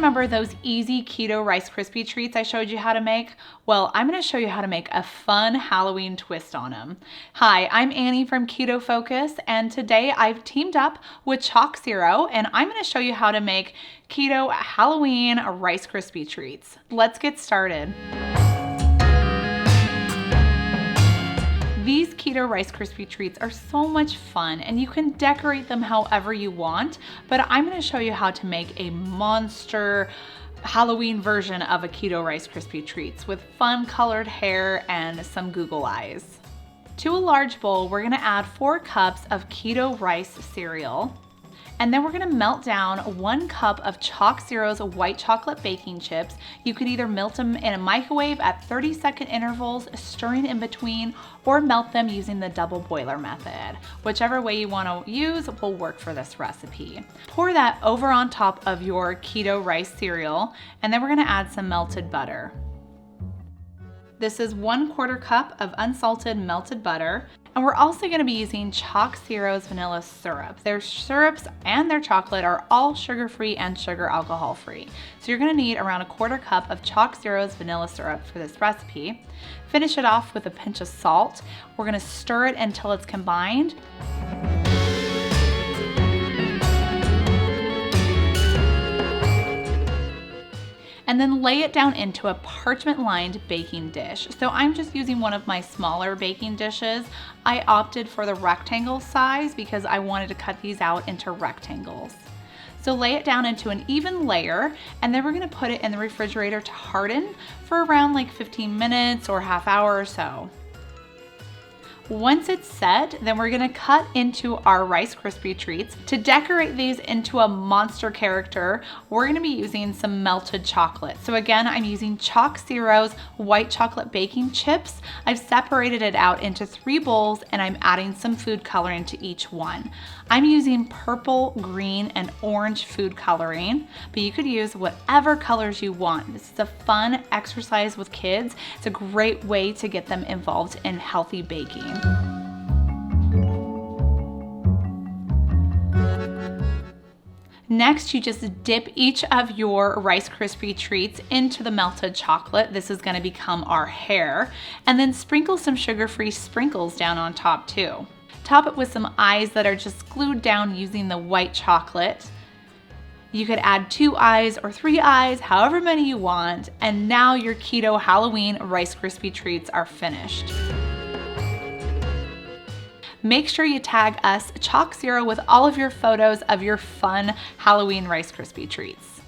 remember those easy keto Rice Krispie treats I showed you how to make? Well, I'm going to show you how to make a fun Halloween twist on them. Hi, I'm Annie from Keto Focus, and today I've teamed up with ChocZero, and I'm going to show you how to make keto Halloween Rice Krispie treats. Let's get started. These keto Rice Krispie treats are so much fun, and you can decorate them however you want, but I'm going to show you how to make a monster Halloween version of a keto Rice Krispie treats with fun colored hair and some Google eyes. To a large bowl, we're going to add 4 cups of keto rice cereal. And then we're gonna melt down 1 cup of ChocZero's white chocolate baking chips. You could either melt them in a microwave at 30-second intervals, stirring in between, or melt them using the double boiler method. Whichever way you wanna use will work for this recipe. Pour that over on top of your keto rice cereal, and then we're gonna add some melted butter. This is 1/4 cup of unsalted melted butter. And we're also going to be using ChocZero's vanilla syrup. Their syrups and their chocolate are all sugar-free and sugar alcohol-free. So you're going to need around 1/4 cup of ChocZero's vanilla syrup for this recipe. Finish it off with a pinch of salt. We're going to stir it until it's combined. And then lay it down into a parchment-lined baking dish. So I'm just using one of my smaller baking dishes. I opted for the rectangle size because I wanted to cut these out into rectangles. So lay it down into an even layer, and then we're gonna put it in the refrigerator to harden for around like 15 minutes or half hour or so. Once it's set, then we're gonna cut into our Rice Krispie treats. To decorate these into a monster character, we're gonna be using some melted chocolate. So again, I'm using ChocZero's white chocolate baking chips. I've separated it out into 3 bowls, and I'm adding some food coloring to each one. I'm using purple, green, and orange food coloring, but you could use whatever colors you want. This is a fun exercise with kids. It's a great way to get them involved in healthy baking. Next, you just dip each of your Rice Krispie treats into the melted chocolate. This is going to become our hair. And then sprinkle some sugar-free sprinkles down on top too. Top it with some eyes that are just glued down using the white chocolate. You could add 2 eyes or 3 eyes, however many you want. And now your keto Halloween Rice Krispie treats are finished. Make sure you tag us, ChocZero, with all of your photos of your fun Halloween Rice Krispie treats.